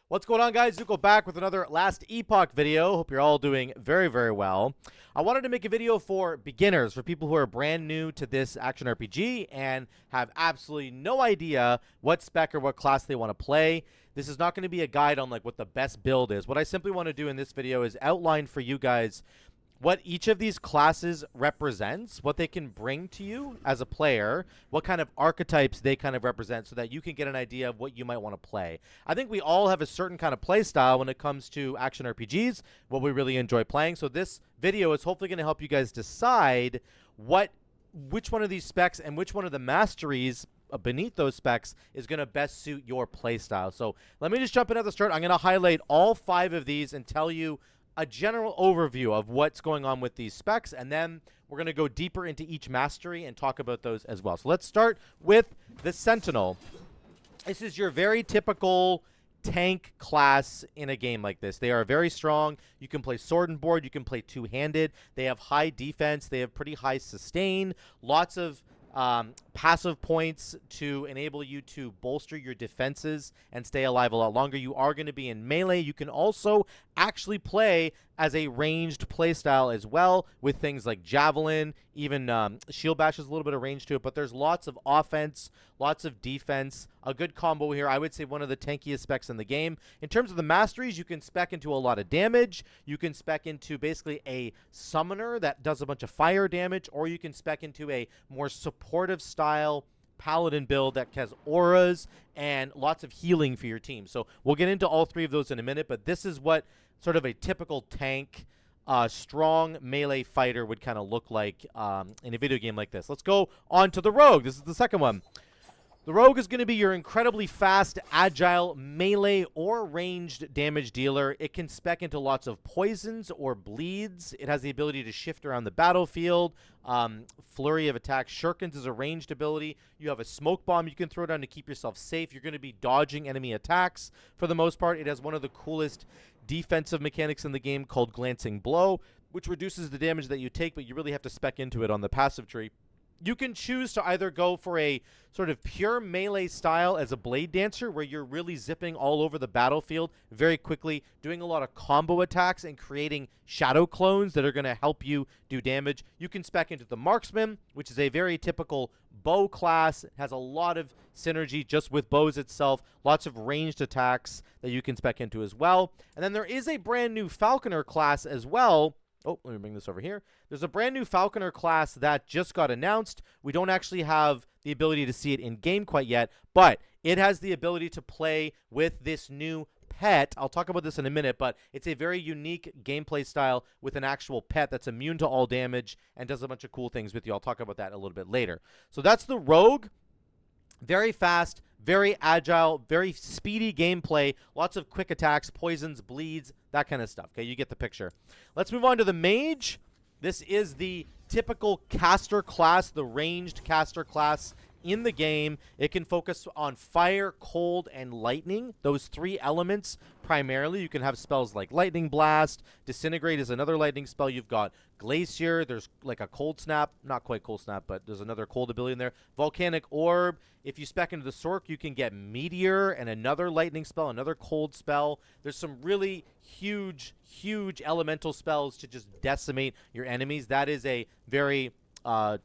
What's going on, guys? Zuko back with another last Epoch video. Hope you're all doing very, very well. I wanted to make a video for beginners, for people who are brand new to this action RPG and have absolutely no idea what spec or what class they want to play. This is not going to be a guide on like what the best build is. What I simply want to do in this video is outline for you guys what each of these classes represents, what they can bring to you as a player, what kind of archetypes they kind of represent so that you can get an idea of what you might want to play. I think we all have a certain kind of play style when it comes to action RPGs, what we really enjoy playing. So this video is hopefully going to help you guys decide which one of these specs and which one of the masteries beneath those specs is going to best suit your play style. So let me just jump in at the start. I'm going to highlight all 5 of these and tell you a general overview of what's going on with these specs, and then we're going to go deeper into each mastery and talk about those as well. So let's start with the Sentinel. This is your very typical tank class in a game like this. They are very strong. You can play sword and board. You can play two-handed. They have high defense. They have pretty high sustain. Lots of passive points to enable you to bolster your defenses and stay alive a lot longer. You are going to be in melee. You can also actually play as a ranged playstyle as well with things like Javelin, even Shield Bash has a little bit of range to it, but there's lots of offense, lots of defense, a good combo here. I would say one of the tankiest specs in the game. In terms of the masteries, you can spec into a lot of damage. You can spec into basically a summoner that does a bunch of fire damage, or you can spec into a more supportive style paladin build that has auras and lots of healing for your team. So we'll get into all 3 of those in a minute, but this is what sort of a typical tank, strong melee fighter would kind of look like in a video game like this. Let's go on to the Rogue. This is the second one. The Rogue is going to be your incredibly fast, agile, melee, or ranged damage dealer. It can spec into lots of poisons or bleeds. It has the ability to shift around the battlefield. Flurry of attacks. Shurikens is a ranged ability. You have a smoke bomb you can throw down to keep yourself safe. You're going to be dodging enemy attacks for the most part. It has one of the coolest defensive mechanics in the game called Glancing Blow, which reduces the damage that you take, but you really have to spec into it on the passive tree. You can choose to either go for a sort of pure melee style as a Blade Dancer, where you're really zipping all over the battlefield very quickly, doing a lot of combo attacks and creating shadow clones that are going to help you do damage. You can spec into the Marksman, which is a very typical bow class. It has a lot of synergy just with bows itself, lots of ranged attacks that you can spec into as well. And then there is a brand new Falconer class as well. Oh, let me bring this over here. There's a brand new Falconer class that just got announced. We don't actually have the ability to see it in game quite yet, but it has the ability to play with this new pet. I'll talk about this in a minute, but it's a very unique gameplay style with an actual pet that's immune to all damage and does a bunch of cool things with you. I'll talk about that a little bit later. So that's the Rogue. Very fast, very agile, very speedy gameplay, lots of quick attacks, poisons, bleeds, that kind of stuff. Okay, you get the picture. Let's move on to the Mage. This is the typical caster class, the ranged caster class in the game. It can focus on fire, cold, and lightning. Those 3 elements primarily. You can have spells like Lightning Blast. Disintegrate is another lightning spell. You've got Glacier. There's like a Cold Snap. Not quite Cold Snap, but there's another cold ability in there. Volcanic Orb. If you spec into the Sork, you can get Meteor and another lightning spell, another cold spell. There's some really huge elemental spells to just decimate your enemies. That is a very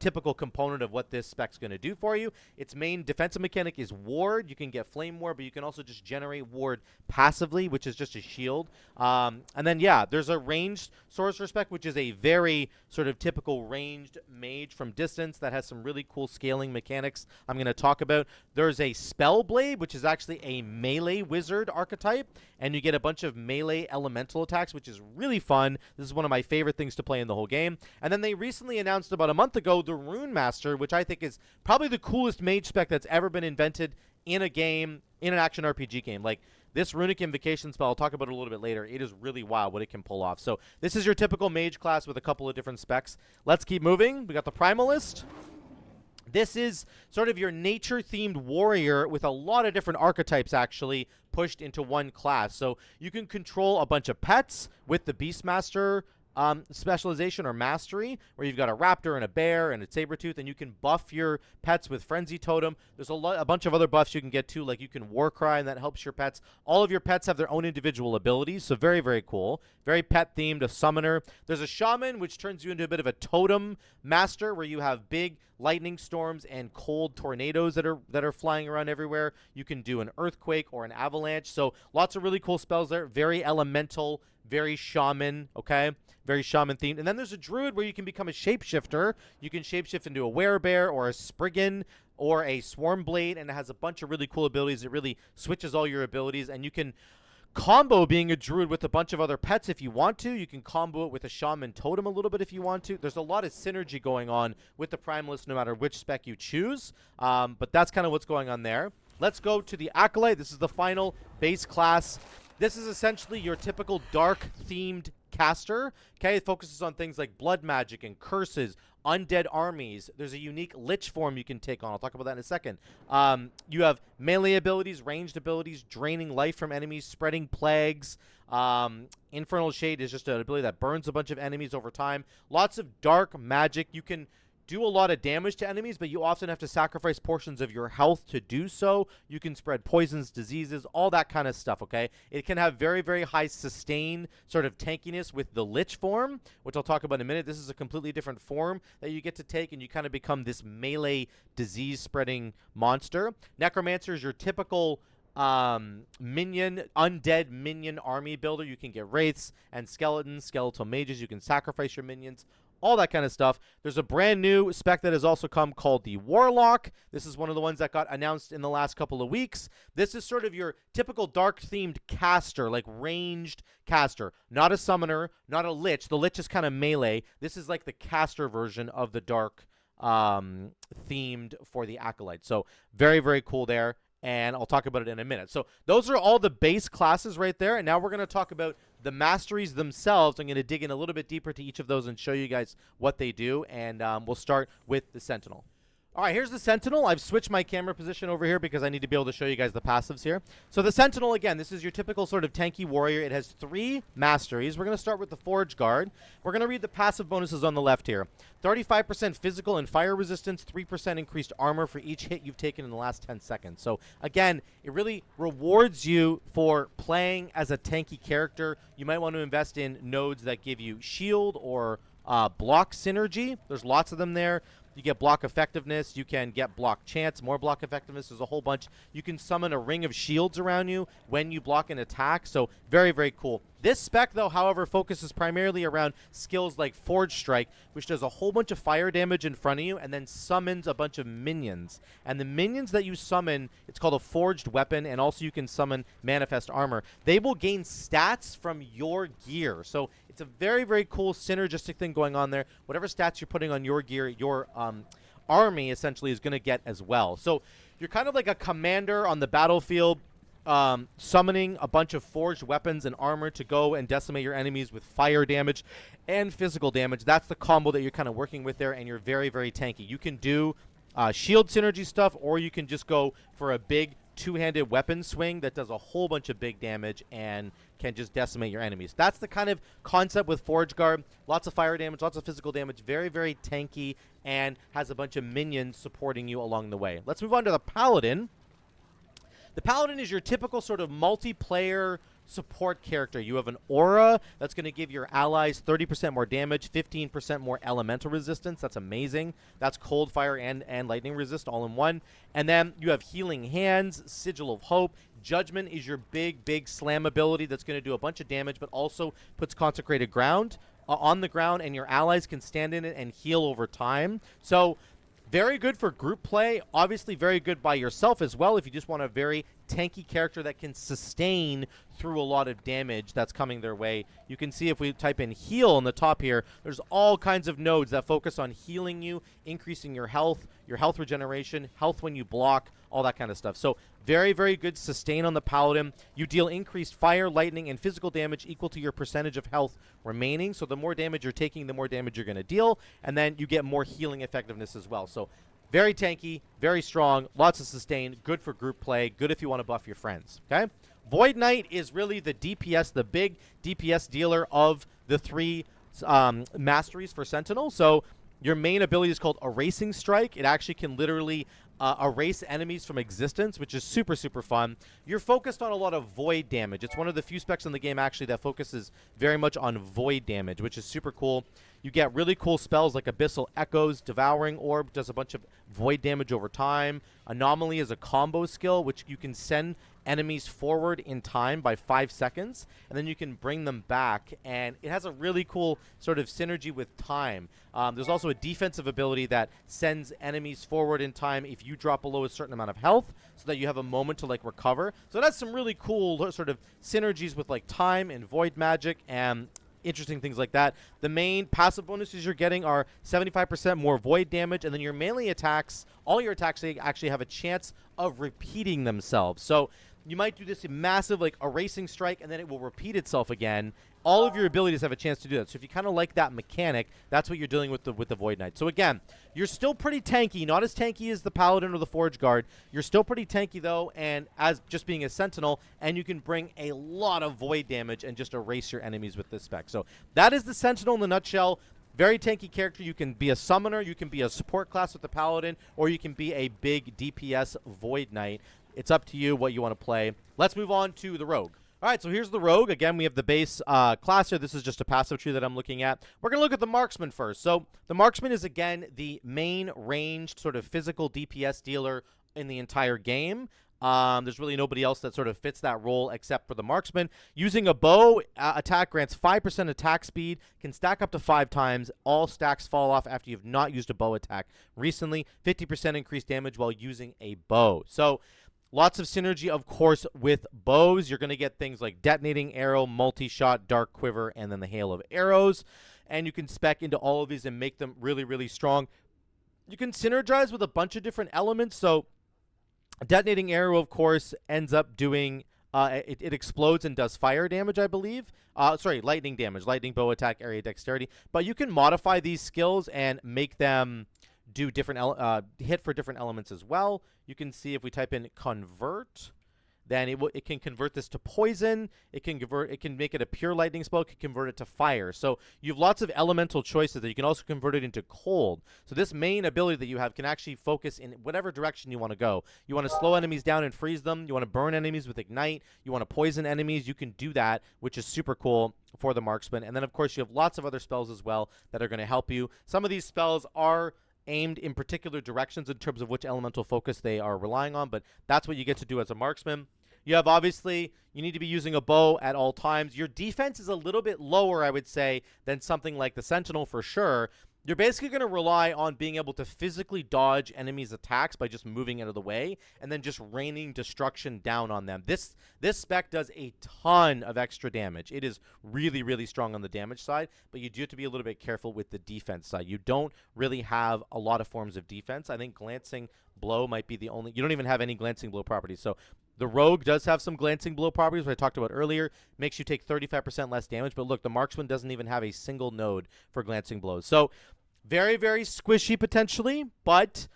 typical component of what this spec's going to do for you. Its main defensive mechanic is Ward. You can get Flame Ward, but you can also just generate Ward passively, which is just a shield. And then, yeah, there's a ranged Sorcerer spec, which is a very sort of typical ranged mage from distance that has some really cool scaling mechanics I'm going to talk about. There's a Spellblade, which is actually a melee wizard archetype, and you get a bunch of melee elemental attacks, which is really fun. This is one of my favorite things to play in the whole game. And then they recently announced about a month ago the Rune Master, which I think is probably the coolest mage spec that's ever been invented in a game, in an action RPG game. Like, this Runic Invocation spell, I'll talk about it a little bit later. It is really wild what it can pull off. So this is your typical mage class with a couple of different specs. Let's keep moving. We got the Primalist. This is sort of your nature-themed warrior with a lot of different archetypes actually pushed into one class. So you can control a bunch of pets with the Beastmaster specialization or mastery, where you've got a raptor and a bear and a saber-tooth, and you can buff your pets with Frenzy Totem. There's a bunch of other buffs you can get too, like you can Warcry, and that helps your pets. All of your pets have their own individual abilities, so very, very cool. Very pet-themed, a summoner. There's a shaman, which turns you into a bit of a totem master, where you have big lightning storms and cold tornadoes that are flying around everywhere. You can do an earthquake or an avalanche, so lots of really cool spells there. Very elemental, very shaman, okay? Very shaman themed. And then there's a druid where you can become a shapeshifter. You can shapeshift into a werebear or a spriggan or a swarm blade, and it has a bunch of really cool abilities. It really switches all your abilities, and you can combo being a druid with a bunch of other pets if you want to. You can combo it with a shaman totem a little bit if you want to. There's a lot of synergy going on with the Primalist no matter which spec you choose, but that's kind of what's going on there. Let's go to the Acolyte. This is the final base class. This is essentially your typical dark-themed caster. Okay, it focuses on things like blood magic and curses, undead armies. There's a unique lich form you can take on. I'll talk about that in a second. You have melee abilities, ranged abilities, draining life from enemies, spreading plagues. Infernal Shade is just an ability that burns a bunch of enemies over time. Lots of dark magic. You can do a lot of damage to enemies, but you often have to sacrifice portions of your health to do so. You can spread poisons, diseases, all that kind of stuff, okay? It can have very, very high sustain sort of tankiness with the lich form, which I'll talk about in a minute. This is a completely different form that you get to take, and you kind of become this melee disease-spreading monster. Necromancer is your typical minion, undead minion army builder. You can get wraiths and skeletons, skeletal mages. You can sacrifice your minions, all that kind of stuff. There's a brand new spec that has also come called the Warlock. This is one of the ones that got announced in the last couple of weeks. This is sort of your typical dark-themed caster, like ranged caster. Not a summoner, not a lich. The lich is kind of melee. This is like the caster version of the dark themed for the Acolyte. So very, very cool there, and I'll talk about it in a minute. So those are all the base classes right there, and now we're going to talk about the masteries themselves. I'm going to dig in a little bit deeper to each of those and show you guys what they do, and we'll start with the Sentinel. All right, here's the Sentinel. I've switched my camera position over here because I need to be able to show you guys the passives here. So the Sentinel, again, this is your typical sort of tanky warrior. It has 3 masteries. We're going to start with the Forge Guard. We're going to read the passive bonuses on the left here. 35% physical and fire resistance, 3% increased armor for each hit you've taken in the last 10 seconds. So again, it really rewards you for playing as a tanky character. You might want to invest in nodes that give you shield or block synergy. There's lots of them there. You get block effectiveness. You can get block chance, more block effectiveness. There's a whole bunch. You can summon a ring of shields around you when you block an attack. So very, very cool. This spec, though, however, focuses primarily around skills like Forge Strike, which does a whole bunch of fire damage in front of you and then summons a bunch of minions. And the minions that you summon, it's called a forged weapon, and also you can summon Manifest Armor. They will gain stats from your gear. So it's a very, very cool synergistic thing going on there. Whatever stats you're putting on your gear, your army essentially is going to get as well. So you're kind of like a commander on the battlefield, summoning a bunch of forged weapons and armor to go and decimate your enemies with fire damage and physical damage. That's the combo that you're kind of working with there, and you're very, very tanky. You can do shield synergy stuff, or you can just go for a big two-handed weapon swing that does a whole bunch of big damage and can just decimate your enemies. That's the kind of concept with Forge Guard. Lots of fire damage, lots of physical damage, very, very tanky, and has a bunch of minions supporting you along the way. Let's move on to the Paladin. The Paladin is your typical sort of multiplayer support character. You have an aura that's going to give your allies 30% more damage, 15% more elemental resistance. That's amazing. That's cold, fire, and lightning resist all in one. And then you have healing hands, sigil of hope. Judgment is your big, big slam ability that's going to do a bunch of damage, but also puts consecrated ground on the ground, and your allies can stand in it and heal over time. So very good for group play. Obviously very good by yourself as well if you just want a very tanky character that can sustain through a lot of damage that's coming their way. You can see if we type in heal on the top here, there's all kinds of nodes that focus on healing you, increasing your health regeneration, health when you block, all that kind of stuff. So very, very good sustain on the Paladin. You deal increased fire, lightning, and physical damage equal to your percentage of health remaining. So the more damage you're taking, the more damage you're going to deal. And then you get more healing effectiveness as well. So very tanky, very strong, lots of sustain, good for group play, good if you want to buff your friends, okay? Void Knight is really the DPS, the big DPS dealer of the 3 masteries for Sentinel. So your main ability is called Erasing Strike. It actually can literally erase enemies from existence, which is super, super fun. You're focused on a lot of void damage. It's one of the few specs in the game, actually, that focuses very much on void damage, which is super cool. You get really cool spells like Abyssal Echoes, Devouring Orb, does a bunch of void damage over time. Anomaly is a combo skill, which you can send enemies forward in time by 5 seconds, and then you can bring them back, and it has a really cool sort of synergy with time. There's also a defensive ability that sends enemies forward in time if you drop below a certain amount of health, so that you have a moment to like recover. So it has some really cool sort of synergies with like time and void magic and interesting things like that. The main passive bonuses you're getting are 75% more void damage, and then your melee attacks, all your attacks actually have a chance of repeating themselves. So you might do this massive like erasing strike, and then it will repeat itself again. All of your abilities have a chance to do that. So if you kind of like that mechanic, that's what you're dealing with the Void Knight. So again, you're still pretty tanky, not as tanky as the Paladin or the Forge Guard. You're still pretty tanky though, and as just being a Sentinel, and you can bring a lot of void damage and just erase your enemies with this spec. So that is the Sentinel in the nutshell. Very tanky character. You can be a summoner, you can be a support class with the Paladin, or you can be a big DPS Void Knight. It's up to you what you want to play. Let's move on to the Rogue. All right, so here's the Rogue. Again, we have the base class here. This is just a passive tree that I'm looking at. We're going to look at the Marksman first. So the Marksman is, again, the main ranged sort of physical DPS dealer in the entire game. There's really nobody else that sort of fits that role except for the Marksman. Using a bow, attack grants 5% attack speed, can stack up to 5 times. All stacks fall off after you've not used a bow attack recently. 50% increased damage while using a bow. So lots of synergy, of course, with bows. You're going to get things like Detonating Arrow, Multi-Shot, Dark Quiver, and then the Hail of Arrows. And you can spec into all of these and make them really, really strong. You can synergize with a bunch of different elements. So Detonating Arrow, of course, ends up doing, it explodes and does fire damage, I believe. Sorry, lightning damage, lightning, bow attack, area dexterity. But you can modify these skills and make them do different hit for different elements as well. You can see if we type in convert, then it can convert this to poison. It can make it a pure lightning spell. It can convert it to fire. So you have lots of elemental choices that you can also convert it into cold. So this main ability that you have can actually focus in whatever direction you want to go. You want to slow enemies down and freeze them. You want to burn enemies with ignite. You want to poison enemies. You can do that, which is super cool for the Marksman. And then of course you have lots of other spells as well that are going to help you. Some of these spells are aimed in particular directions in terms of which elemental focus they are relying on, but that's what you get to do as a Marksman. You have, obviously, you need to be using a bow at all times. Your defense is a little bit lower, I would say, than something like the Sentinel for sure. You're basically going to rely on being able to physically dodge enemies' attacks by just moving out of the way and then just raining destruction down on them. This spec does a ton of extra damage. It is really, really strong on the damage side, but you do have to be a little bit careful with the defense side. You don't really have a lot of forms of defense. I think Glancing Blow might be the only... You don't even have any Glancing Blow properties. So the Rogue does have some Glancing Blow properties, which I talked about earlier. Makes you take 35% less damage. But look, the Marksman doesn't even have a single node for Glancing Blows. So very, very squishy potentially, but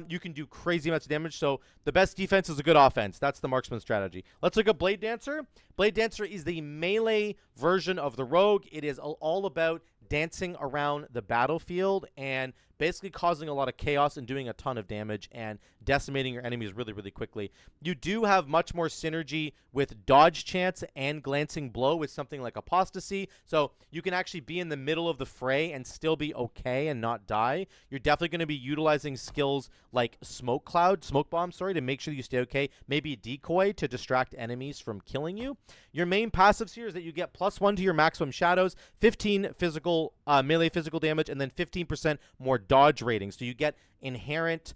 you can do crazy amounts of damage. So the best defense is a good offense. That's the Marksman strategy. Let's look at Blade Dancer. Blade Dancer is the melee version of the Rogue. It is all about dancing around the battlefield and basically causing a lot of chaos and doing a ton of damage and decimating your enemies really, really quickly. You do have much more synergy with dodge chance and glancing blow with something like apostasy. So you can actually be in the middle of the fray and still be okay and not die. You're definitely going to be utilizing skills like smoke bomb, to make sure you stay okay. Maybe a decoy to distract enemies from killing you. Your main passives here is that you get +1 to your maximum shadows, 15 physical melee physical damage, and then 15% more dodge rating. So you get inherent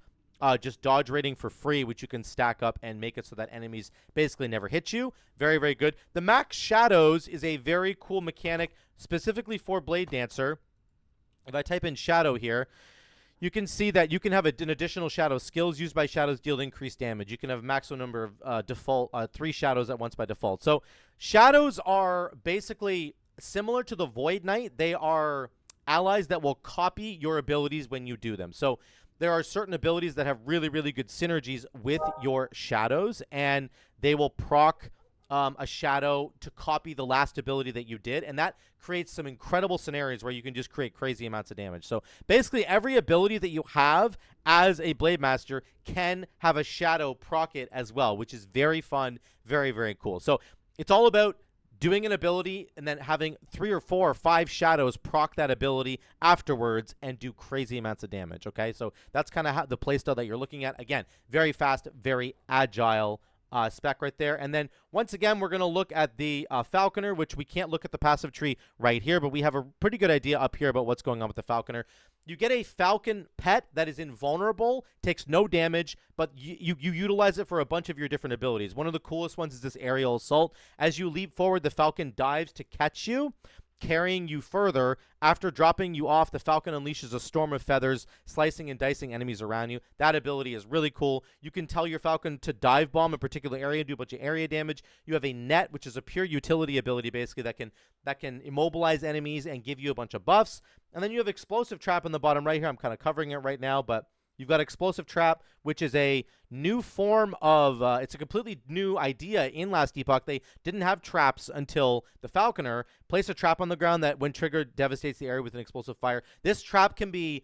just dodge rating for free, which you can stack up and make it so that enemies basically never hit you. Very, very good. The max shadows is a very cool mechanic specifically for Blade Dancer. If I type in shadow here, you can see that you can have an additional shadow. Skills used by shadows deal increased damage. You can have a maximum number of default 3 shadows at once by default. So shadows are basically similar to the Void Knight. They are allies that will copy your abilities when you do them. So there are certain abilities that have really, really good synergies with your shadows, and they will proc a shadow to copy the last ability that you did, and that creates some incredible scenarios where you can just create crazy amounts of damage. So basically every ability that you have as a Blade Master can have a shadow proc it as well, which is very fun, very, very cool. So it's all about doing an ability and then having 3 or 4 or 5 shadows proc that ability afterwards and do crazy amounts of damage, okay? So that's kind of the playstyle that you're looking at. Again, very fast, very agile spec right there. And then once again, we're going to look at the Falconer, which we can't look at the passive tree right here, but we have a pretty good idea up here about what's going on with the Falconer. You get a Falcon pet that is invulnerable, takes no damage, but you utilize it for a bunch of your different abilities. One of the coolest ones is this aerial assault. As you leap forward, the Falcon dives to catch you, carrying you further. After dropping you off, the Falcon unleashes a storm of feathers, slicing and dicing enemies around you. That ability is really cool. You can tell your Falcon to dive bomb a particular area, do a bunch of area damage. You have a net, which is a pure utility ability, basically, that can immobilize enemies and give you a bunch of buffs. And then you have Explosive Trap in the bottom right here. I'm kind of covering it right now, but you've got Explosive Trap, which is a new form of, it's a completely new idea in Last Epoch. They didn't have traps until the Falconer. Place a trap on the ground that, when triggered, devastates the area with an explosive fire. This trap can be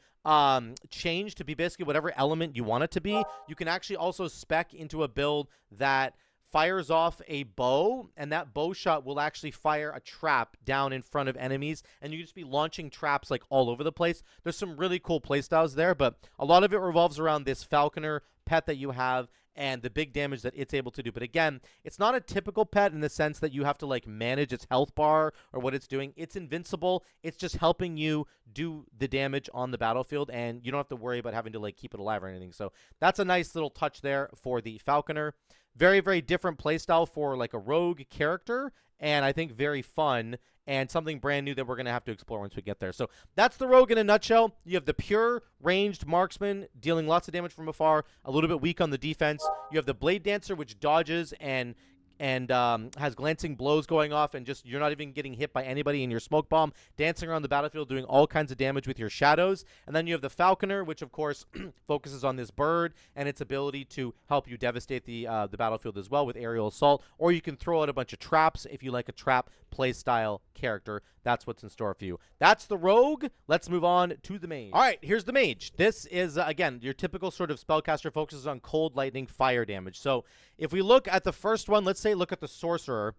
changed to be basically whatever element you want it to be. You can actually also spec into a build that fires off a bow, and that bow shot will actually fire a trap down in front of enemies, and you just be launching traps like all over the place. There's some really cool playstyles there, but a lot of it revolves around this Falconer pet that you have and the big damage that it's able to do. But again, it's not a typical pet in the sense that you have to like manage its health bar or what it's doing. It's invincible. It's just helping you do the damage on the battlefield, and you don't have to worry about having to like keep it alive or anything. So that's a nice little touch there for the Falconer. Very, very different playstyle for like a rogue character, and I think very fun and something brand new that we're going to have to explore once we get there. So that's the rogue in a nutshell. You have the pure ranged marksman dealing lots of damage from afar, a little bit weak on the defense. You have the blade dancer, which dodges and has glancing blows going off, and just you're not even getting hit by anybody in your smoke bomb, dancing around the battlefield doing all kinds of damage with your shadows. And then you have the Falconer, which of course focuses on this bird and its ability to help you devastate the battlefield as well with aerial assault, or you can throw out a bunch of traps if you like a trap play style character. That's what's in store for you. That's the rogue. Let's move on to the mage. All right, here's the mage. This is again your typical sort of spellcaster, focuses on cold, lightning, fire damage. So if we look at the first one, let's say look at the sorcerer.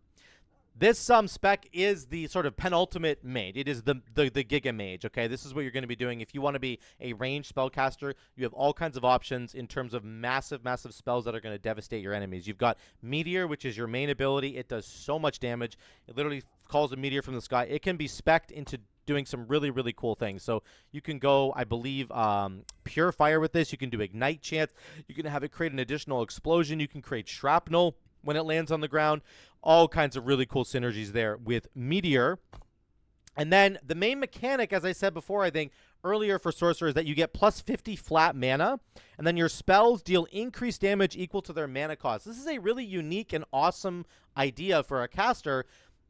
This spec is the sort of penultimate mage. It is the Giga Mage, okay? This is what you're going to be doing. If you want to be a ranged spellcaster, you have all kinds of options in terms of massive, massive spells that are going to devastate your enemies. You've got Meteor, which is your main ability. It does so much damage. It literally calls a meteor from the sky. It can be spec'd into doing some really, really cool things. So you can go, I believe, Pure Fire with this. You can do Ignite Chance. You can have it create an additional explosion. You can create Shrapnel when it lands on the ground. All kinds of really cool synergies there with Meteor. And then the main mechanic, as I said before, I think earlier for Sorcerer, is that you get plus 50 flat mana, and then your spells deal increased damage equal to their mana cost. This is a really unique and awesome idea for a caster,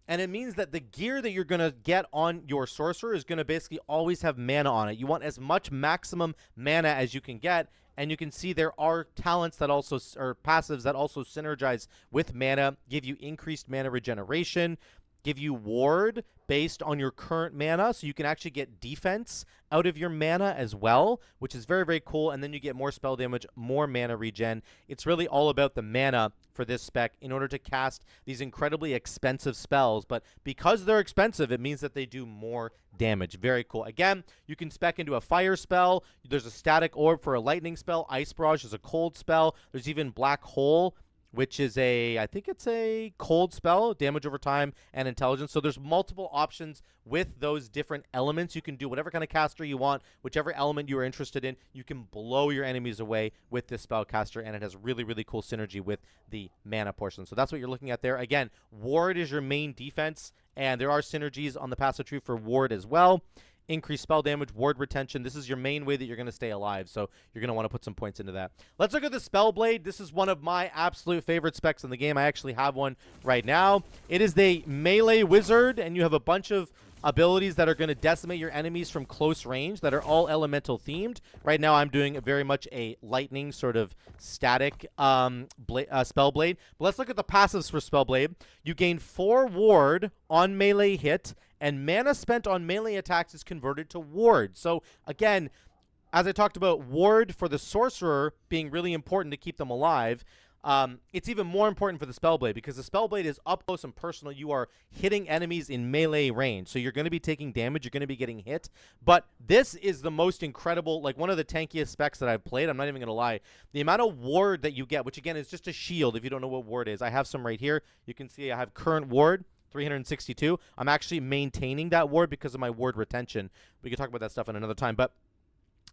and it means that the gear that you're going to get on your Sorcerer is going to basically always have mana on it. You want as much maximum mana as you can get, and you can see there are talents that also, or passives that also synergize with mana, give you increased mana regeneration, give you ward based on your current mana, so you can actually get defense out of your mana as well, which is very, very cool. And then you get more spell damage, more mana regen. It's really all about the mana for this spec in order to cast these incredibly expensive spells. But because they're expensive, it means that they do more damage. Very cool. Again, you can spec into a fire spell. There's a static orb for a lightning spell. Ice Barrage is a cold spell. There's even Black Hole, which is I think it's a cold spell, damage over time and intelligence. So there's multiple options with those different elements. You can do whatever kind of caster you want, whichever element you are interested in. You can blow your enemies away with this spellcaster, and it has really, really cool synergy with the mana portion. So that's what you're looking at there. Again, ward is your main defense, and there are synergies on the passive tree for ward as well. Increased spell damage, ward retention. This is your main way that you're going to stay alive, so you're going to want to put some points into that. Let's look at the Spellblade. This is one of my absolute favorite specs in the game. I actually have one right now. It is the melee wizard, and you have a bunch of abilities that are going to decimate your enemies from close range that are all elemental themed. Right now I'm doing very much a lightning sort of static Spellblade. But let's look at the passives for Spellblade. You gain 4 ward on melee hit, and mana spent on melee attacks is converted to ward. So again, as I talked about ward for the sorcerer being really important to keep them alive, it's even more important for the Spellblade, because the Spellblade is up close and personal. You are hitting enemies in melee range, so you're going to be taking damage, you're going to be getting hit. But this is the most incredible, like one of the tankiest specs that I've played. I'm not even going to lie. The amount of ward that you get, which again is just a shield if you don't know what ward is. I have some right here. You can see I have current ward, 362. I'm actually maintaining that ward because of my ward retention. We can talk about that stuff in another time, but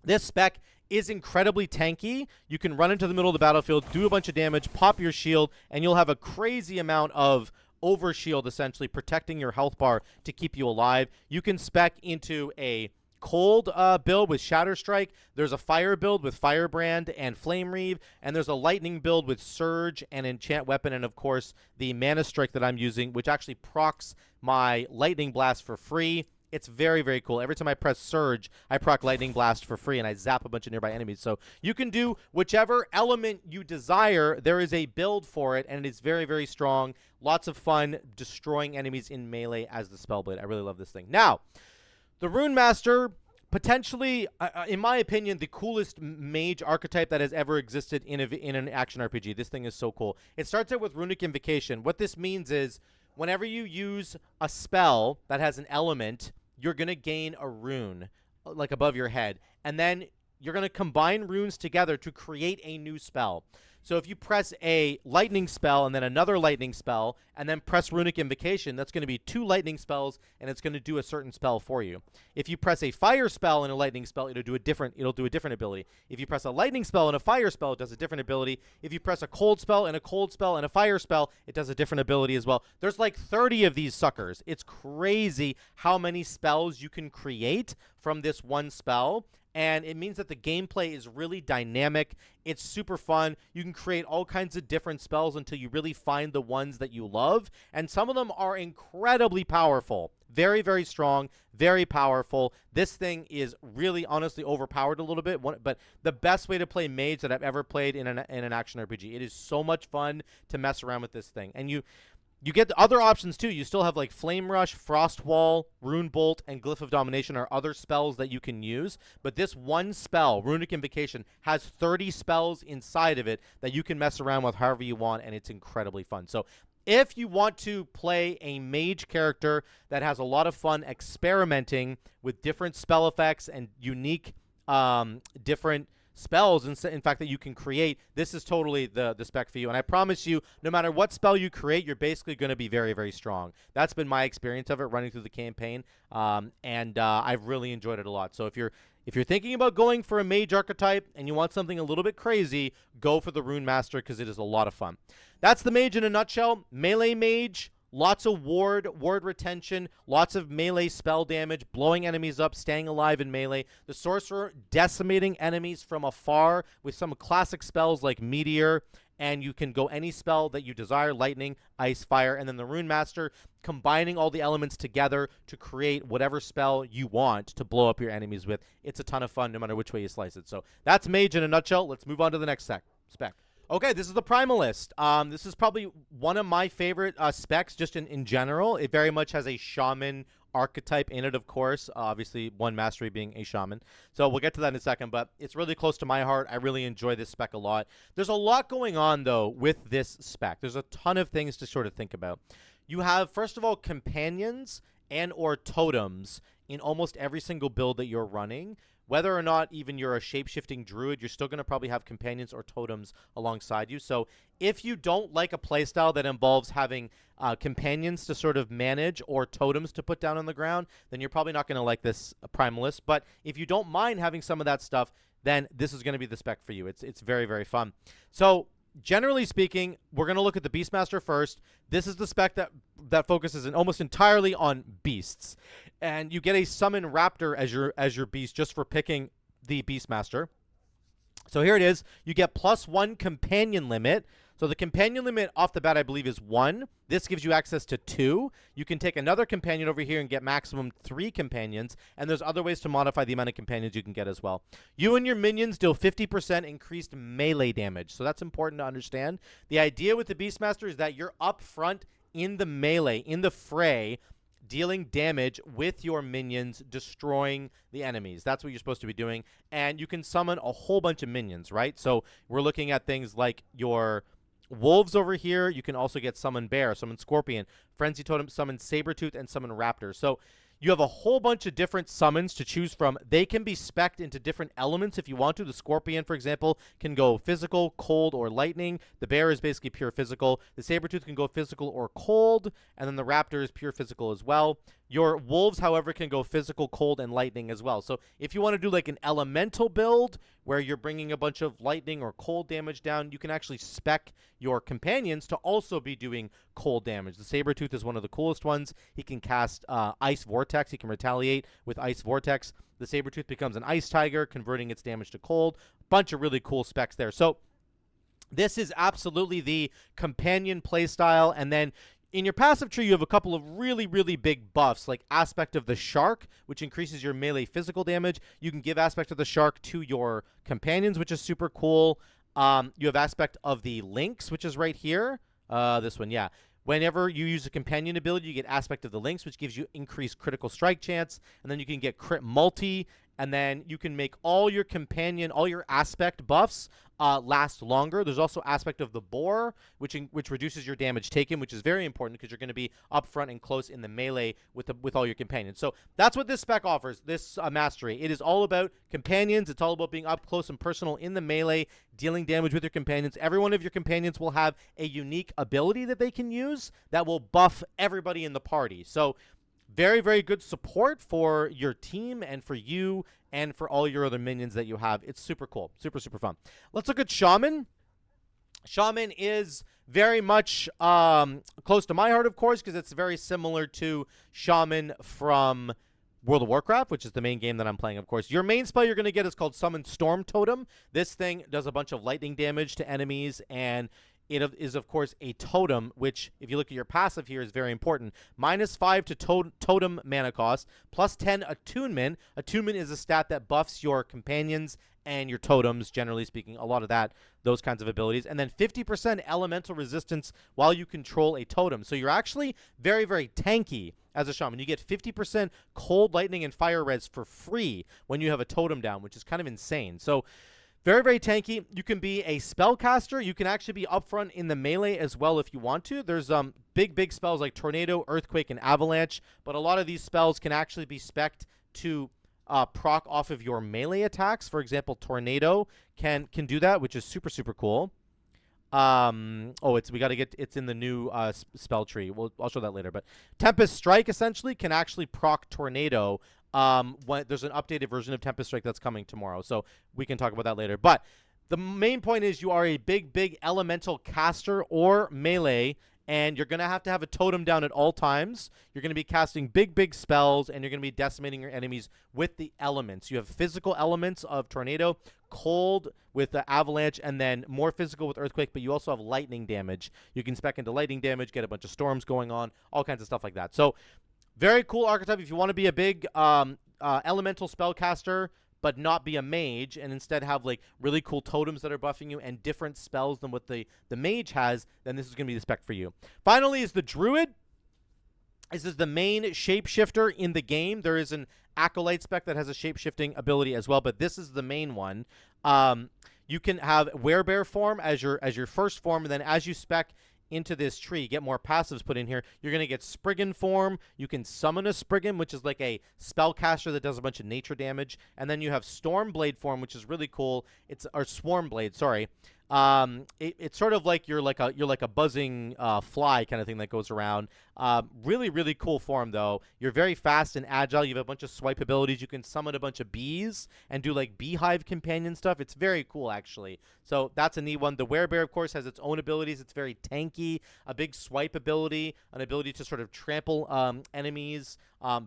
this spec is incredibly tanky. You can run into the middle of the battlefield, do a bunch of damage, pop your shield, and you'll have a crazy amount of overshield, essentially, protecting your health bar to keep you alive. You can spec into a cold build with Shatter Strike. There's a fire build with Firebrand and Flame Reave, and there's a lightning build with Surge and Enchant Weapon, and of course the Mana Strike that I'm using, which actually procs my Lightning Blast for free. It's very, very cool. Every time I press Surge, I proc Lightning Blast for free, and I zap a bunch of nearby enemies. So you can do whichever element you desire. There is a build for it, and it is very, very strong. Lots of fun destroying enemies in melee as the Spellblade. I really love this thing. Now, the Rune Master, potentially, in my opinion, the coolest mage archetype that has ever existed in an action RPG. This thing is so cool. It starts out with Runic Invocation. What this means is whenever you use a spell that has an element, you're going to gain a rune, like above your head. And then you're going to combine runes together to create a new spell. So if you press a lightning spell and then another lightning spell and then press Runic Invocation, that's going to be 2 lightning spells, and it's going to do a certain spell for you. If you press a fire spell and a lightning spell, it'll do a different ability. If you press a lightning spell and a fire spell, it does a different ability. If you press a cold spell and a cold spell and a fire spell, it does a different ability as well. There's like 30 of these suckers. It's crazy how many spells you can create from this one spell. And it means that the gameplay is really dynamic. It's super fun. You can create all kinds of different spells until you really find the ones that you love. And some of them are incredibly powerful. Very, very strong, very powerful. This thing is really, honestly, overpowered a little bit. But the best way to play Mage that I've ever played in an action RPG. It is so much fun to mess around with this thing. And you get the other options, too. You still have, like, Flame Rush, Frost Wall, Rune Bolt, and Glyph of Domination are other spells that you can use. But this one spell, Runic Invocation, has 30 spells inside of it that you can mess around with however you want, and it's incredibly fun. So if you want to play a mage character that has a lot of fun experimenting with different spell effects and unique different spells, in fact, that you can create, this is totally the spec for you. And I promise you, no matter what spell you create, you're basically going to be very, very strong. That's been my experience of it running through the campaign, and I've really enjoyed it a lot. So if you're thinking about going for a mage archetype and you want something a little bit crazy, go for the Rune Master, because it is a lot of fun. That's the mage in a nutshell. Melee mage. Lots of ward retention, lots of melee spell damage, blowing enemies up, staying alive in melee. The sorcerer, decimating enemies from afar with some classic spells like Meteor, and you can go any spell that you desire, lightning, ice, fire. And then the Rune Master, combining all the elements together to create whatever spell you want to blow up your enemies with. It's a ton of fun no matter which way you slice it. So that's Mage in a nutshell. Let's move on to the next spec. Okay, this is the Primalist. This is probably one of my favorite specs just in general. It very much has a shaman archetype in it, of course. Obviously, one mastery being a shaman. So we'll get to that in a second, but it's really close to my heart. I really enjoy this spec a lot. There's a lot going on, though, with this spec. There's a ton of things to sort of think about. You have, first of all, companions and or totems in almost every single build that you're running. Whether or not even you're a shape-shifting druid, you're still going to probably have companions or totems alongside you. So if you don't like a playstyle that involves having companions to sort of manage or totems to put down on the ground, then you're probably not going to like this Primalist. But if you don't mind having some of that stuff, then this is going to be the spec for you. It's very, very fun. So generally speaking, we're going to look at the Beastmaster first. This is the spec that focuses almost entirely on beasts. And you get a Summon Raptor as your beast just for picking the Beastmaster. So here it is. You get +1 companion limit. So So the companion limit off the bat, I believe, is 1. This gives you access to 2. You can take another companion over here and get maximum 3 companions, and there's other ways to modify the amount of companions you can get as well. You and your minions deal 50% increased melee damage, so that's important to understand. The idea with the Beastmaster is that you're up front in the melee, in the fray, dealing damage with your minions, destroying the enemies. That's what you're supposed to be doing. And you can summon a whole bunch of minions, right? So we're looking at things like your wolves over here. You can also get summon bear, summon scorpion, frenzy totem, summon sabertooth, and summon raptor. So you have a whole bunch of different summons to choose from. They can be spec'd into different elements if you want to. The scorpion, for example, can go physical, cold, or lightning. The bear is basically pure physical. The sabertooth can go physical or cold, and then the raptor is pure physical as well. Your wolves, however, can go physical, cold, and lightning as well. So if you want to do like an elemental build where you're bringing a bunch of lightning or cold damage down, you can actually spec your companions to also be doing cold damage. The sabertooth is one of the coolest ones. He can cast Ice Vortex. He can retaliate with Ice Vortex. The sabertooth becomes an Ice Tiger, converting its damage to cold. Bunch of really cool specs there. So this is absolutely the companion playstyle. And then in your passive tree, you have a couple of really, really big buffs, like Aspect of the Shark, which increases your melee physical damage. You can give Aspect of the Shark to your companions, which is super cool. You have Aspect of the Lynx, which is right here. This one, yeah. Whenever you use a companion ability, you get Aspect of the Lynx, which gives you increased critical strike chance. And then you can get Crit Multi. And then you can make all your companion, all your aspect buffs last longer. There's also Aspect of the Boar, which reduces your damage taken, which is very important because you're going to be up front and close in the melee with all your companions. So that's what this spec offers, this mastery. It is all about companions. It's all about being up close and personal in the melee, dealing damage with your companions. Every one of your companions will have a unique ability that they can use that will buff everybody in the party. So very, very good support for your team and for you and for all your other minions that you have. It's super cool. Super, super fun. Let's look at Shaman. Shaman is very much close to my heart, of course, because it's very similar to Shaman from World of Warcraft, which is the main game that I'm playing, of course. Your main spell you're going to get is called Summon Storm Totem. This thing does a bunch of lightning damage to enemies, and it is, of course, a totem, which, if you look at your passive here, is very important. -5 to totem mana cost, +10 attunement. Attunement is a stat that buffs your companions and your totems, generally speaking. A lot of those kinds of abilities. And then 50% elemental resistance while you control a totem. So you're actually very, very tanky as a shaman. You get 50% cold, lightning, and fire res for free when you have a totem down, which is kind of insane. So very, very tanky. You can be a spellcaster. You can actually be upfront in the melee as well if you want to. There's big spells like Tornado, Earthquake, and Avalanche, but a lot of these spells can actually be spec'd to proc off of your melee attacks. For example, Tornado can do that, which is super, super cool. It's in the new spell tree. I'll show that later. But Tempest Strike essentially can actually proc Tornado. There's an updated version of Tempest Strike that's coming tomorrow, so we can talk about that later. But the main point is you are a big elemental caster or melee, and you're going to have a totem down at all times. You're going to be casting big spells, and you're going to be decimating your enemies with the elements. You have physical elements of Tornado, cold with the Avalanche, and then more physical with Earthquake, but you also have lightning damage. You can spec into lightning damage, get a bunch of storms going on, all kinds of stuff like that. So very cool archetype if you want to be a big elemental spellcaster, but not be a mage, and instead have like really cool totems that are buffing you and different spells than what the mage has, then this is going to be the spec for you. Finally is the Druid. This is the main shapeshifter in the game. There is an Acolyte spec that has a shapeshifting ability as well, but this is the main one. You can have Werebear form as your first form, and then as you spec into this tree, get more passives put in here, you're going to get Spriggan form. You can summon a Spriggan, which is like a spellcaster that does a bunch of nature damage. And then you have Stormblade form, which is really cool. Or Swarmblade, sorry. It's sort of like you're like a buzzing fly kind of thing that goes around. Really cool form though. You're very fast and agile. You have a bunch of swipe abilities. You can summon a bunch of bees and do like beehive companion stuff. It's very cool actually. So that's a neat one. The Werebear, of course, has its own abilities. It's very tanky. A big swipe ability, an ability to sort of trample enemies.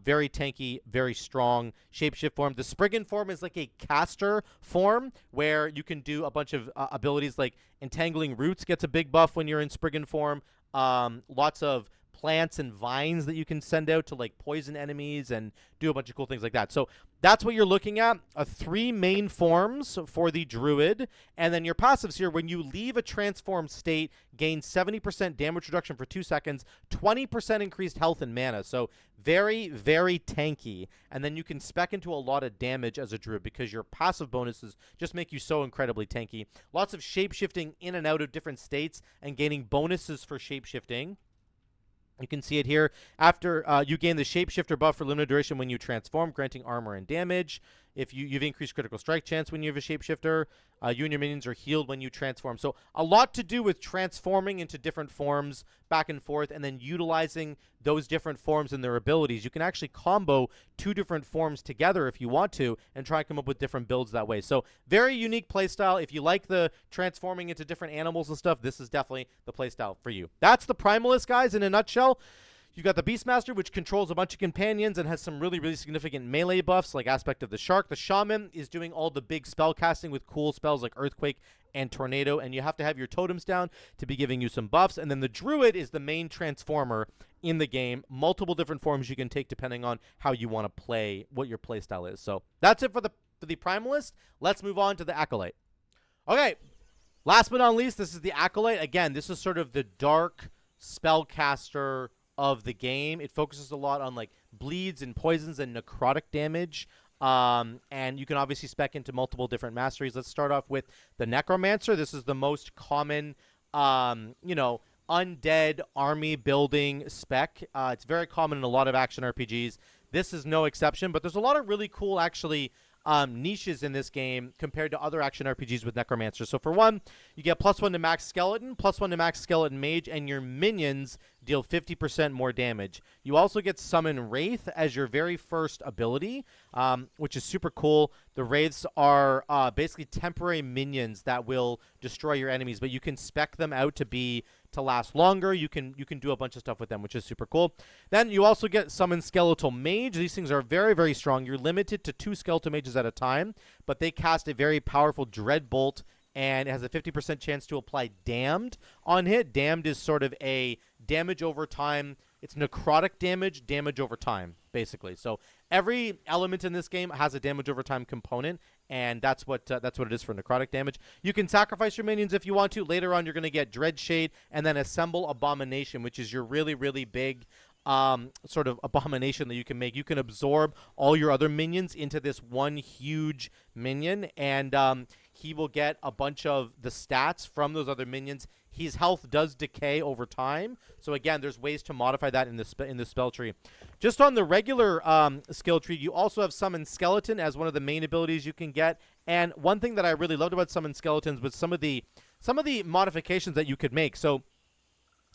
Very tanky, very strong shapeshift form. The Spriggan form is like a caster form where you can do a bunch of abilities things like Entangling Roots gets a big buff when you're in Spriggan form. Lots of plants and vines that you can send out to like poison enemies and do a bunch of cool things like that. So that's what you're looking at. 3 main forms for the Druid, and then your passives here. When you leave a transformed state, gain 70% damage reduction for 2 seconds, 20% increased health and mana. So very, very tanky. And then you can spec into a lot of damage as a Druid because your passive bonuses just make you so incredibly tanky. Lots of shapeshifting in and out of different states and gaining bonuses for shapeshifting. You can see it here. After you gain the Shapeshifter buff for limited duration when you transform, granting armor and damage. If you've increased critical strike chance when you have a Shapeshifter. You and your minions are healed when you transform. So a lot to do with transforming into different forms back and forth and then utilizing those different forms and their abilities. You can actually combo 2 different forms together if you want to and try and come up with different builds that way. So very unique playstyle. If you like the transforming into different animals and stuff, this is definitely the playstyle for you. That's the Primalist, guys, in a nutshell. You've got the Beastmaster, which controls a bunch of companions and has some really, really significant melee buffs, like Aspect of the Shark. The Shaman is doing all the big spell casting with cool spells like Earthquake and Tornado, and you have to have your totems down to be giving you some buffs. And then the Druid is the main transformer in the game. Multiple different forms you can take depending on how you want to play, what your play style is. So that's it for the Primalist. Let's move on to the Acolyte. Okay, last but not least, this is the Acolyte. Again, this is sort of the dark spellcaster of the game. It focuses a lot on like bleeds and poisons and necrotic damage. And you can obviously spec into multiple different masteries. Let's start off with the Necromancer. This is the most common, you know, undead army building spec. It's very common in a lot of action RPGs. This is no exception, but there's a lot of really cool, actually, niches in this game compared to other action RPGs with Necromancer. So for one, you get +1 to max skeleton, +1 to max skeleton mage, and your minions deal 50% more damage. You also get Summon Wraith as your very first ability, which is super cool. The Wraiths are basically temporary minions that will destroy your enemies, but you can spec them out to last longer. You can do a bunch of stuff with them, which is super cool. Then you also get Summon Skeletal Mage. These things are very, very strong. You're limited to 2 Skeletal Mages at a time, but they cast a very powerful Dread Bolt, and it has a 50% chance to apply Damned on hit. Damned is sort of a damage over time. It's necrotic damage over time, basically. So every element in this game has a damage over time component, and that's what it is for necrotic damage. You can sacrifice your minions if you want to. Later on, you're going to get Dreadshade and then Assemble Abomination, which is your really, really big sort of abomination that you can make. You can absorb all your other minions into this one huge minion, and he will get a bunch of the stats from those other minions. His health does decay over time, so again, there's ways to modify that in the spell tree. Just on the regular skill tree, you also have Summon Skeleton as one of the main abilities you can get. And one thing that I really loved about Summon Skeletons was some of the modifications that you could make. So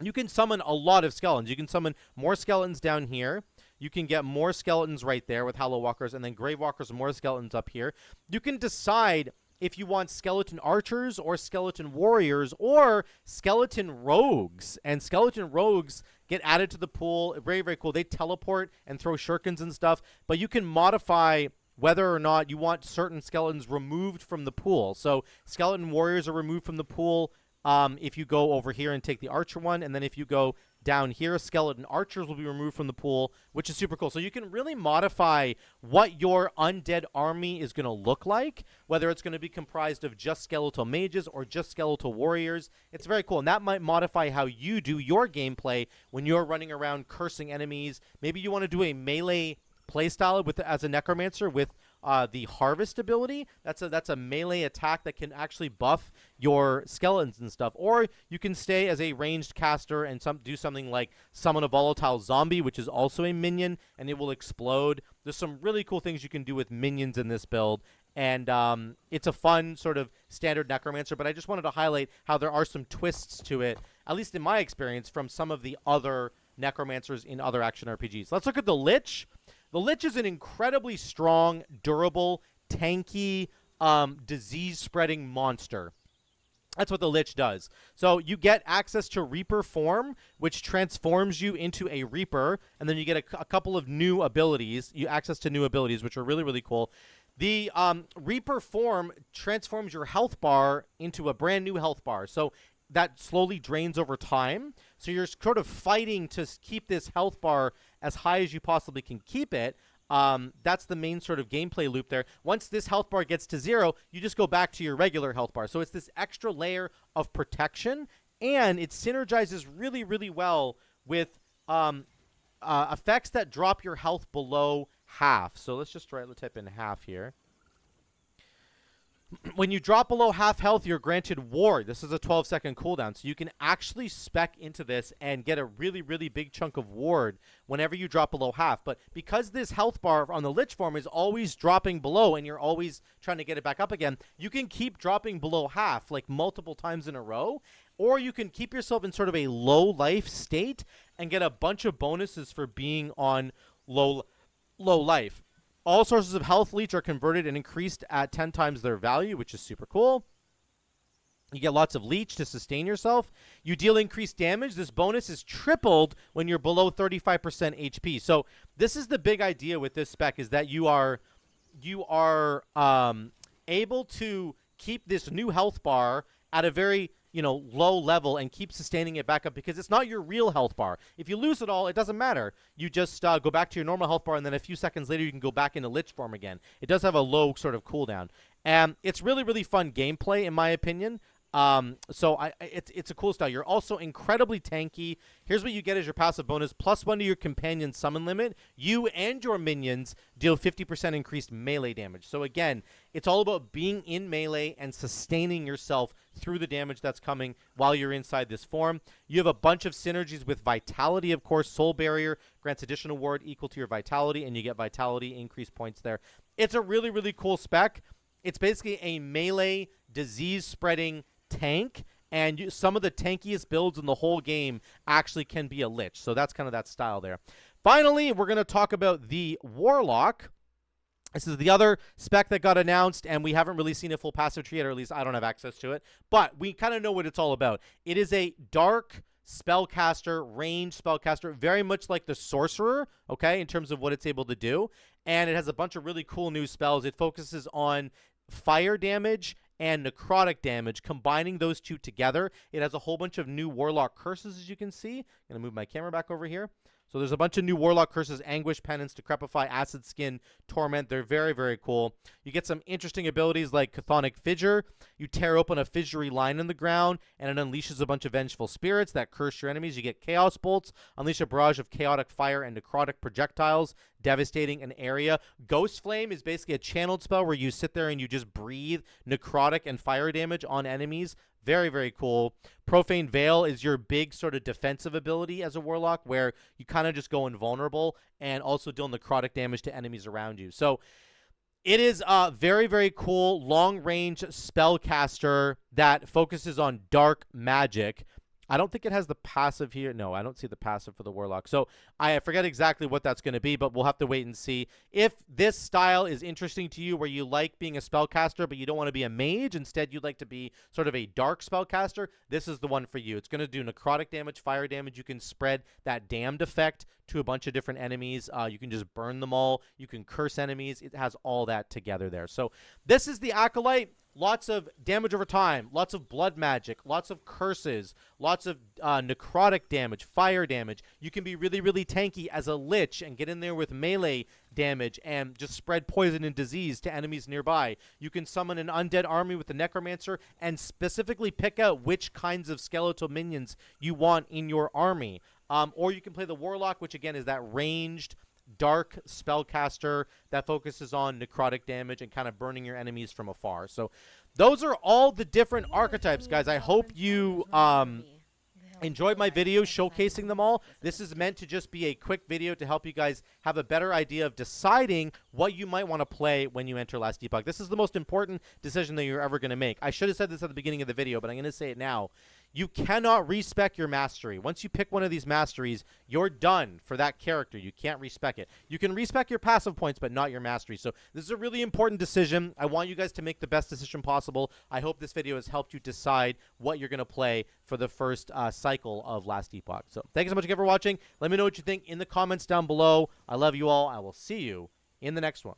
you can summon a lot of skeletons. You can summon more skeletons down here. You can get more skeletons right there with Hollow Walkers, and then Grave Walkers and more skeletons up here. You can decide if you want skeleton archers or skeleton warriors or skeleton rogues. And skeleton rogues get added to the pool. Very, very cool. They teleport and throw shurikens and stuff. But you can modify whether or not you want certain skeletons removed from the pool. So skeleton warriors are removed from the pool if you go over here and take the archer one. And then if you go down here, skeleton archers will be removed from the pool, which is super cool. So you can really modify what your undead army is going to look like, whether it's going to be comprised of just skeletal mages or just skeletal warriors. It's very cool, and that might modify how you do your gameplay when you're running around cursing enemies. Maybe you want to do a melee playstyle as a necromancer with the harvest ability. That's a melee attack that can actually buff your skeletons and stuff. Or you can stay as a ranged caster and do something like summon a volatile zombie, which is also a minion, and it will explode. There's some really cool things you can do with minions in this build. And it's a fun sort of standard necromancer, but I just wanted to highlight how there are some twists to it, at least in my experience, from some of the other necromancers in other action RPGs. Let's look at the Lich. The Lich is an incredibly strong, durable, tanky, disease-spreading monster. That's what the Lich does. So you get access to Reaper form, which transforms you into a Reaper, and then you get a couple of new abilities, access to new abilities, which are really, really cool. The Reaper form transforms your health bar into a brand new health bar. So that slowly drains over time. So you're sort of fighting to keep this health bar as high as you possibly can keep it. That's the main sort of gameplay loop there. Once this health bar gets to 0, you just go back to your regular health bar. So it's this extra layer of protection, and it synergizes really, really well with effects that drop your health below half. So let's type in half here. When you drop below half health, you're granted ward. This is a 12-second cooldown, so you can actually spec into this and get a really, really big chunk of ward whenever you drop below half. But because this health bar on the Lich form is always dropping below and you're always trying to get it back up again, you can keep dropping below half like multiple times in a row, or you can keep yourself in sort of a low life state and get a bunch of bonuses for being on low life. All sources of health leech are converted and increased at 10 times their value, which is super cool. You get lots of leech to sustain yourself. You deal increased damage. This bonus is tripled when you're below 35% HP. So this is the big idea with this spec, is that you are able to keep this new health bar at a very low level and keep sustaining it back up, because it's not your real health bar. If you lose it all, it doesn't matter. You just go back to your normal health bar, and then a few seconds later, you can go back into Lich form again. It does have a low sort of cooldown. And it's really, really fun gameplay, in my opinion. It's a cool style. You're also incredibly tanky. Here's what you get as your passive bonus: +1 to your companion summon limit. You and your minions deal 50% increased melee damage. So again, it's all about being in melee and sustaining yourself through the damage that's coming while you're inside this form. You have a bunch of synergies with Vitality, of course. Soul Barrier grants additional ward equal to your Vitality, and you get Vitality increased points there. It's a really, really cool spec. It's basically a melee disease-spreading tank, and some of the tankiest builds in the whole game actually can be a Lich. So that's kind of that style there. Finally, we're going to talk about the Warlock. This is the other spec that got announced, and we haven't really seen a full passive tree yet, or at least I don't have access to it. But we kind of know what it's all about. It is a dark spellcaster, ranged spellcaster, very much like the Sorcerer, okay, in terms of what it's able to do. And it has a bunch of really cool new spells. It focuses on fire damage and necrotic damage, combining those two together. It has a whole bunch of new Warlock curses, as you can see. I'm going to move my camera back over here. So there's a bunch of new Warlock curses: Anguish, Penance, Decrepify, Acid Skin, Torment. They're very, very cool. You get some interesting abilities like Chthonic Fissure. You tear open a fissury line in the ground, and it unleashes a bunch of vengeful spirits that curse your enemies. You get Chaos Bolts, unleash a barrage of chaotic fire and necrotic projectiles, devastating an area. Ghost Flame is basically a channeled spell where you sit there and you just breathe necrotic and fire damage on enemies. Very, very cool. Profane Veil is your big sort of defensive ability as a Warlock, where you kind of just go invulnerable and also deal necrotic damage to enemies around you. So it is a very, very cool long-range spellcaster that focuses on dark magic. I don't think it has the passive here. No, I don't see the passive for the Warlock. So I forget exactly what that's going to be, but we'll have to wait and see. If this style is interesting to you, where you like being a spellcaster, but you don't want to be a mage, instead you'd like to be sort of a dark spellcaster, this is the one for you. It's going to do necrotic damage, fire damage. You can spread that damned effect to a bunch of different enemies. You can just burn them all. You can curse enemies. It has all that together there. So this is the Acolyte. Lots of damage over time, lots of blood magic, lots of curses, lots of necrotic damage, fire damage. You can be really, really tanky as a Lich and get in there with melee damage and just spread poison and disease to enemies nearby. You can summon an undead army with the Necromancer and specifically pick out which kinds of skeletal minions you want in your army. Or you can play the Warlock, which again is that ranged dark spellcaster that focuses on necrotic damage and kind of burning your enemies from afar. So those are all the different archetypes, guys. I hope you enjoyed my video showcasing them all. This is meant to just be a quick video to help you guys have a better idea of deciding what you might want to play when you enter Last Epoch. This is the most important decision that you're ever going to make. I should have said this at the beginning of the video, but I'm going to say it now. You cannot respec your mastery. Once you pick one of these masteries, you're done for that character. You can't respec it. You can respec your passive points, but not your mastery. So this is a really important decision. I want you guys to make the best decision possible. I hope this video has helped you decide what you're going to play for the first cycle of Last Epoch. So thank you so much again for watching. Let me know what you think in the comments down below. I love you all. I will see you in the next one.